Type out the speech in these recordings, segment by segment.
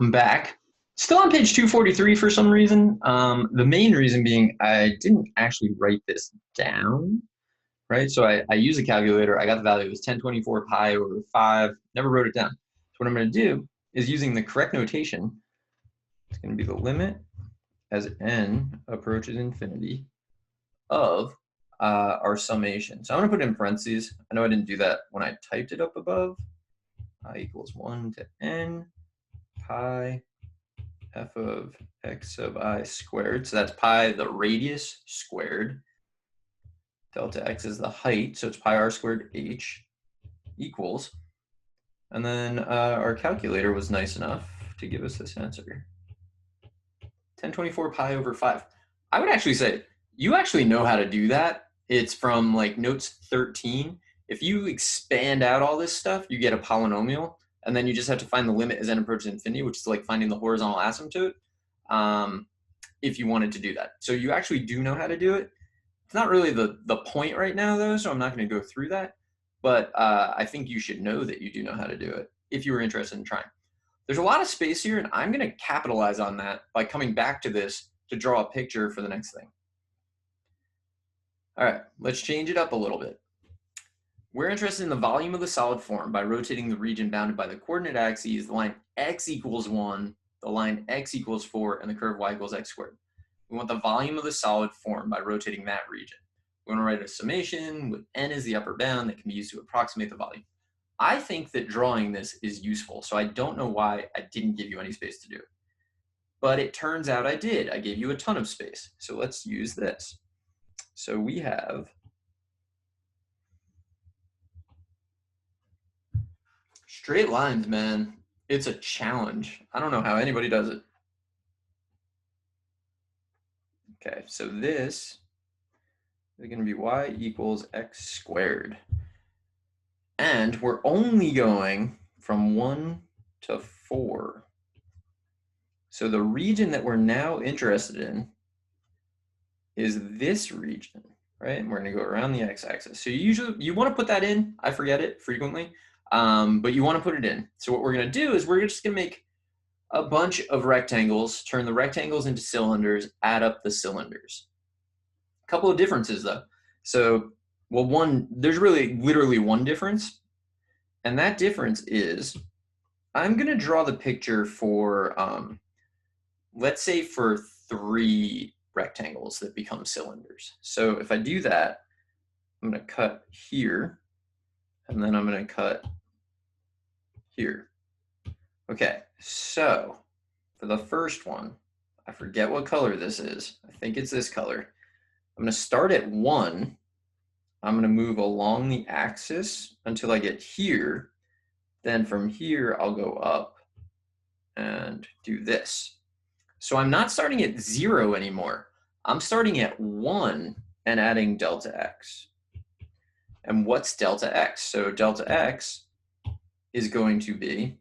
I'm back. Still on page 243 for some reason. The main reason being I didn't actually write this down, right? So I use a calculator. I got the value. It was 1024 pi over 5. Never wrote it down. So what I'm going to do is using the correct notation. It's going to be the limit as n approaches infinity of our summation. So I'm going to put it in parentheses. I know I didn't do that when I typed it up above. I equals 1 to n pi f of x sub I squared. So that's pi the radius squared. Delta x is the height, so it's pi r squared h equals. And then our calculator was nice enough to give us this answer. 1024 pi over 5. I would actually say you actually know how to do that. It's from like notes 13. If you expand out all this stuff, you get a polynomial, and then you just have to find the limit as n approaches infinity, which is like finding the horizontal asymptote, if you wanted to do that. So you actually do know how to do it. It's not really the point right now, though, so I'm not going to go through that. But I think you should know that you do know how to do it if you were interested in trying. There's a lot of space here, and I'm going to capitalize on that by coming back to this to draw a picture for the next thing. All right, let's change it up a little bit. We're interested in the volume of the solid form by rotating the region bounded by the coordinate axes, the line x equals 1, the line x equals 4, and the curve y equals x squared. We want the volume of the solid form by rotating that region. We want to write a summation with n as the upper bound that can be used to approximate the volume. I think that drawing this is useful, so I don't know why I didn't give you any space to do it. But it turns out I did. I gave you a ton of space. So let's use this. So we have straight lines, man. It's a challenge. I don't know how anybody does it. Okay, so this is going to be y equals x squared. And we're only going from 1 to 4. So the region that we're now interested in is this region, right? And we're going to go around the x-axis. So you want to put that in. I forget it frequently, but you want to put it in. So what we're going to do is we're just going to make a bunch of rectangles, turn the rectangles into cylinders, add up the cylinders. A couple of differences, though. So, well, there's really literally one difference, and that difference is I'm going to draw the picture for, let's say, for 3 rectangles that become cylinders. So if I do that, I'm going to cut here, and then I'm going to cut here. Okay, so for the first one, I forget what color this is. I think it's this color. I'm going to start at 1. I'm going to move along the axis until I get here. Then from here, I'll go up and do this. So I'm not starting at 0 anymore. I'm starting at 1 and adding delta x. And what's delta x? So delta x is going to be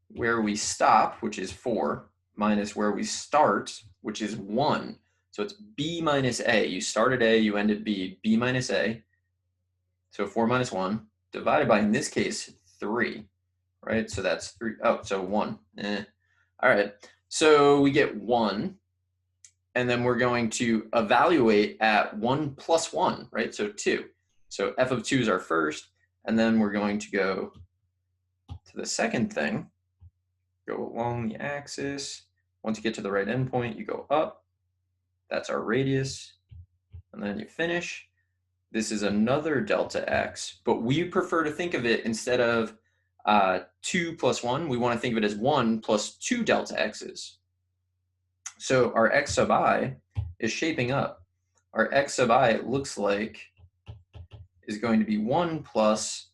where we stop, which is 4, minus where we start, which is 1. So it's b minus a. You start at a, you end at b, b minus a. So 4 minus 1, divided by, in this case, 3, right? So that's 3. Oh, so 1. All right. So we get 1. And then we're going to evaluate at 1 plus 1, right? So 2. So f of 2 is our first. And then we're going to go to the second thing. Go along the axis. Once you get to the right endpoint, you go up. That's our radius. And then you finish. This is another delta x, but we prefer to think of it instead of 2 plus 1. We want to think of it as 1 plus 2 delta x's. So our x sub I is shaping up. Our x sub I, it looks like, is going to be 1 plus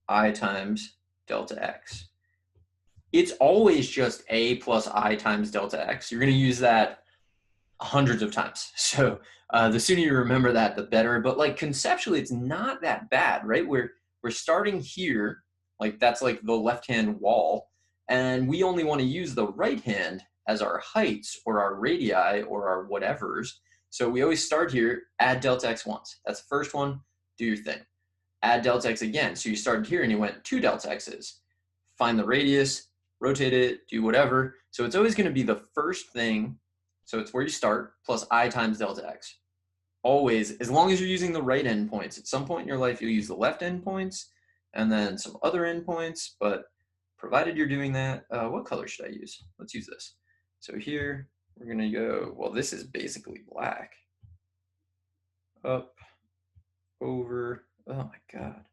I times delta x. It's always just a plus I times delta x. You're going to use that hundreds of times. So the sooner you remember that, the better. But like conceptually, it's not that bad, right? We're starting here, like that's like the left-hand wall, and we only want to use the right hand as our heights or our radii or our whatevers. So we always start here, add delta x once. That's the first one, do your thing. Add delta x again. So you started here and you went 2 delta x's. find the radius, rotate it, do whatever. So it's always going to be the first thing. So it's where you start plus I times delta x. Always, as long as you're using the right endpoints. At some point in your life, you'll use the left endpoints and then some other endpoints, but provided you're doing that, what color should I use? Let's use this. So here, we're gonna go, well, this is basically black. Up, over, oh my God.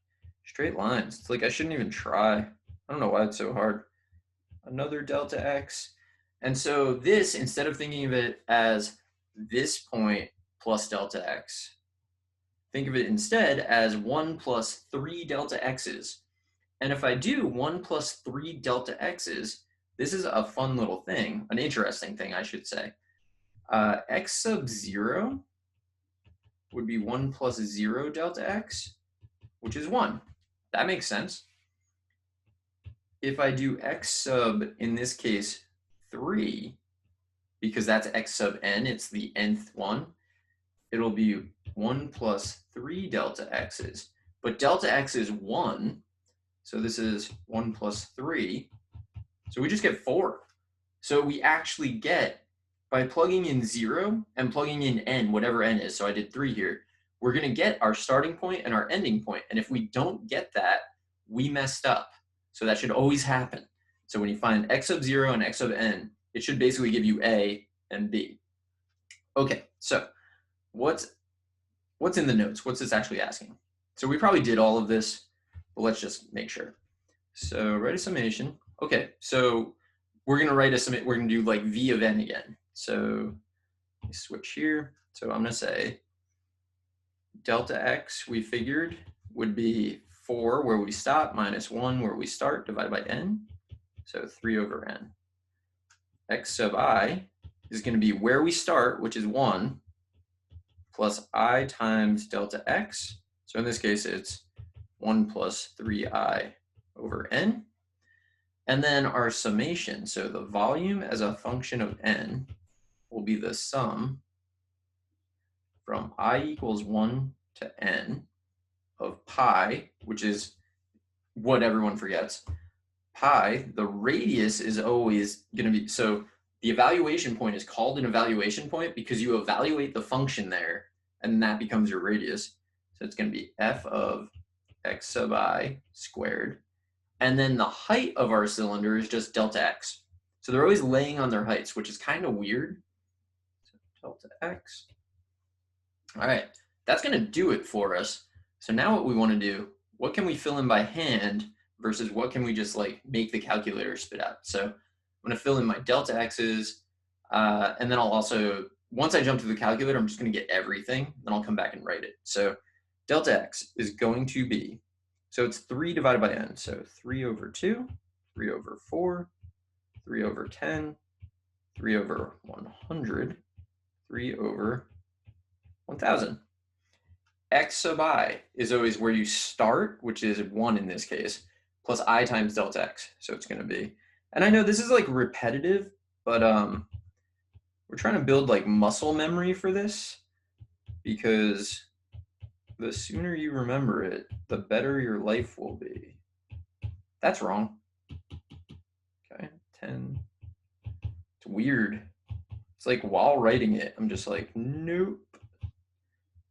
Straight lines, it's like I shouldn't even try. I don't know why it's so hard. Another delta x. And so this, instead of thinking of it as this point plus delta x, think of it instead as 1 plus 3 delta x's. And if I do 1 plus 3 delta x's, this is a fun little thing, an interesting thing, I should say. X sub 0 would be 1 plus 0 delta x, which is 1. That makes sense. If I do x sub, in this case, 3, because that's x sub n, it's the nth one, it'll be 1 plus 3 delta x's. But delta x is 1, so this is 1 plus 3. So we just get 4. So we actually get, by plugging in 0 and plugging in n, whatever n is, so I did 3 here, we're going to get our starting point and our ending point. And if we don't get that, we messed up. So that should always happen. So when you find x sub 0 and x sub n, it should basically give you a and b. Okay, so what's in the notes? What's this actually asking? So we probably did all of this, but let's just make sure. So write a summation. Okay, so we're gonna write a summation. We're gonna do like v of n again. So let me switch here. So I'm gonna say delta x, we figured, would be 4 where we stop minus 1 where we start divided by n. So 3 over n. X sub I is going to be where we start, which is 1, plus I times delta x. So in this case, it's 1 plus 3i over n. And then our summation, so the volume as a function of n will be the sum from I equals 1 to n of pi, which is what everyone forgets. Pi, the radius is always going to be, so the evaluation point is called an evaluation point because you evaluate the function there, and that becomes your radius. So it's going to be f of x sub I squared. And then the height of our cylinder is just delta x. So they're always laying on their heights, which is kind of weird. So delta x. All right, that's going to do it for us. So now what we want to do, what can we fill in by hand versus what can we just like make the calculator spit out? So I'm going to fill in my delta x's, and then I'll also, once I jump to the calculator, I'm just going to get everything, then I'll come back and write it. So delta x is going to be, so it's 3 divided by n, so 3 over 2, 3 over 4, 3 over 10, 3 over 100, 3 over 1000. X sub I is always where you start, which is 1 in this case, plus I times delta x. So it's going to be, and I know this is like repetitive, but we're trying to build like muscle memory for this, because the sooner you remember it, the better your life will be. That's wrong. Okay, 10. It's weird. It's like while writing it, I'm just like, nope.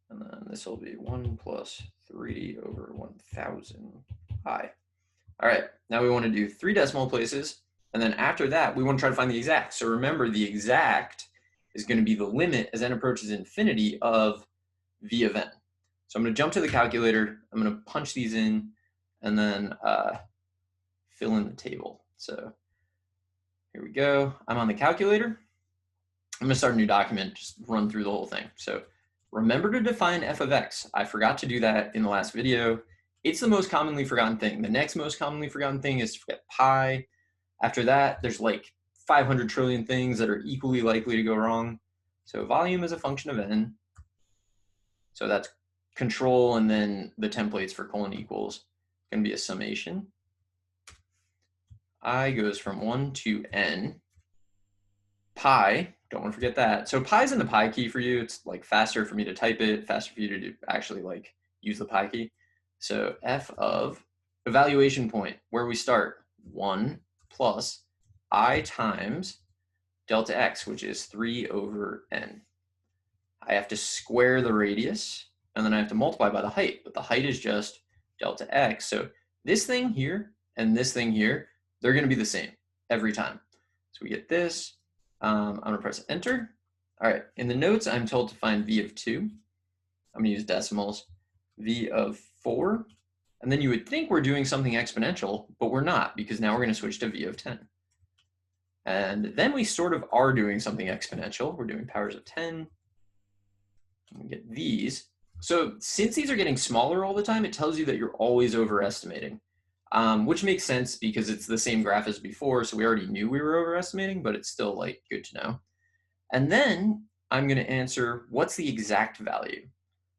And then this will be 1 plus 3 over 1000 I. All right, now we want to do 3 decimal places. And then after that, we want to try to find the exact. So remember, the exact is going to be the limit as n approaches infinity of v of n. So I'm going to jump to the calculator. I'm going to punch these in and then fill in the table. So here we go. I'm on the calculator. I'm going to start a new document, just run through the whole thing. So remember to define f of x. I forgot to do that in the last video. It's the most commonly forgotten thing. The next most commonly forgotten thing is to forget pi. After that, there's like 500 trillion things that are equally likely to go wrong. So volume is a function of n. So that's control, and then the templates for colon equals. It's going to be a summation. I goes from 1 to n. Pi, don't want to forget that. So pi is in the pi key for you. It's like faster for me to type it, faster for you to actually like use the pi key. So f of evaluation point, where we start, 1 plus I times delta x, which is 3 over n. I have to square the radius, and then I have to multiply by the height, but the height is just delta x. So this thing here and this thing here, they're going to be the same every time. So we get this. I'm going to press enter. All right, in the notes, I'm told to find v of 2. I'm going to use decimals, v of 4. And then you would think we're doing something exponential, but we're not, because now we're going to switch to v of 10. And then we sort of are doing something exponential. We're doing powers of 10. We get these. So since these are getting smaller all the time, it tells you that you're always overestimating, which makes sense because it's the same graph as before. So we already knew we were overestimating, but it's still like good to know. And then I'm going to answer what's the exact value.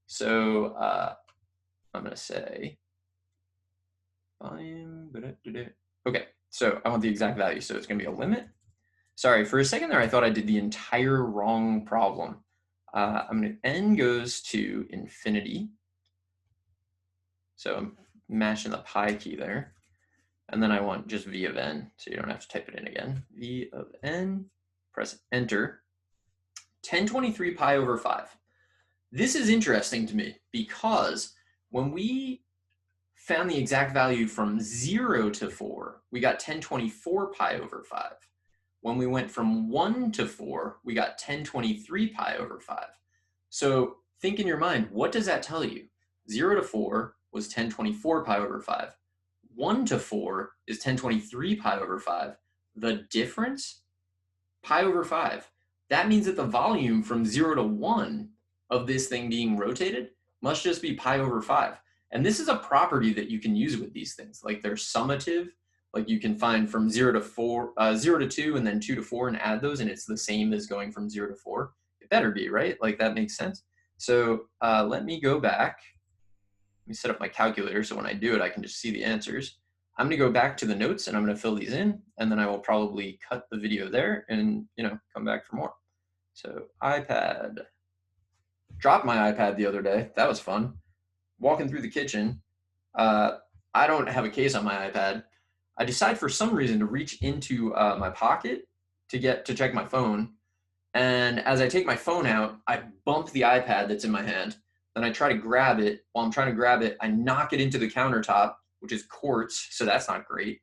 So I'm going to say volume. Okay, so I want the exact value. So it's going to be a limit. Sorry, for a second there, I thought I did the entire wrong problem. I'm going to n goes to infinity. So I'm mashing the pi key there. And then I want just v of n, so you don't have to type it in again. V of n, press enter. 1023 pi over 5. This is interesting to me because when we found the exact value from 0 to 4, we got 1024 pi over 5. When we went from 1 to 4, we got 1023 pi over 5. So think in your mind, what does that tell you? 0 to 4 was 1024 pi over 5. 1 to 4 is 1023 pi over 5. The difference? Pi over 5. That means that the volume from 0 to 1 of this thing being rotated must just be pi over 5. And this is a property that you can use with these things. Like they're summative. Like you can find from 0 to 2 and then 2 to 4 and add those, and it's the same as going from 0 to 4. It better be, right? Like that makes sense. So let me go back. Let me set up my calculator so when I do it, I can just see the answers. I'm going to go back to the notes and I'm going to fill these in, and then I will probably cut the video there and come back for more. So iPad. Dropped my iPad the other day. That was fun. Walking through the kitchen. I don't have a case on my iPad. I decide for some reason to reach into my pocket to check my phone. And as I take my phone out, I bump the iPad that's in my hand. Then I try to grab it. While I'm trying to grab it, I knock it into the countertop, which is quartz, so that's not great.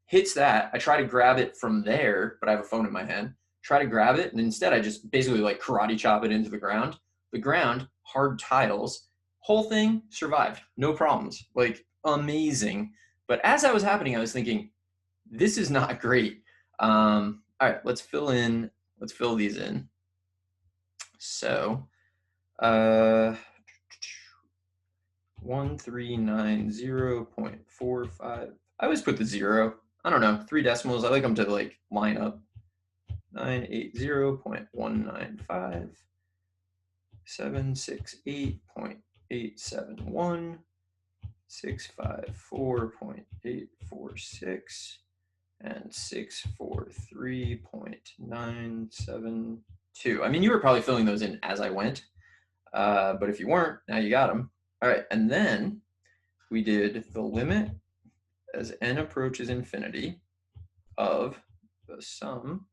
Hits that. I try to grab it from there, but I have a phone in my hand. Try to grab it, and instead I just basically like karate chop it into the ground. The ground, hard tiles. Whole thing survived. No problems. Like amazing. But as that was happening, I was thinking, this is not great. All right, let's fill these in. So 1390.45. I always put the 0. I don't know, 3 decimals. I like them to like line up. 980.195. 768.871. 654.846. And 643.972. I mean, you were probably filling those in as I went, but if you weren't, now you got them. All right, and then we did the limit as n approaches infinity of the sum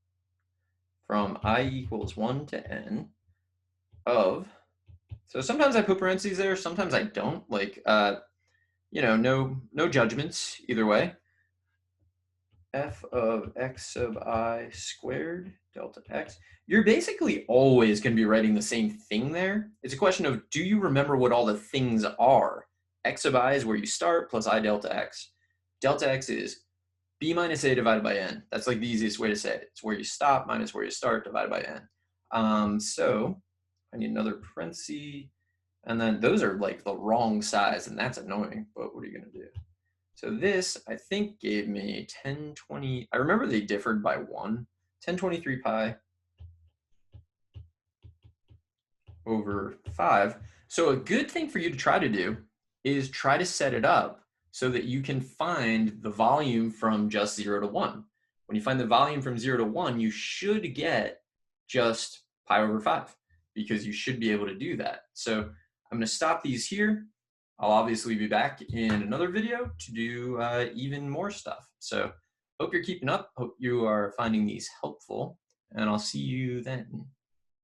from I equals 1 to n of, so sometimes I put parentheses there, sometimes I don't, like, no judgments either way. F of x sub I squared delta x. You're basically always going to be writing the same thing there. It's a question of, do you remember what all the things are? X sub I is where you start plus I delta x. Delta x is b minus a divided by n. That's like the easiest way to say it. It's where you stop minus where you start divided by n. So I need another parenthesis. And then those are like the wrong size, and that's annoying, but what are you going to do? So this, I think, gave me 1020. I remember they differed by 1. 1023 pi over 5. So a good thing for you to try to do is try to set it up so that you can find the volume from just 0 to 1. When you find the volume from 0 to 1, you should get just pi over 5 because you should be able to do that. So I'm going to stop these here. I'll obviously be back in another video to do even more stuff. So hope you're keeping up. Hope you are finding these helpful, and I'll see you then.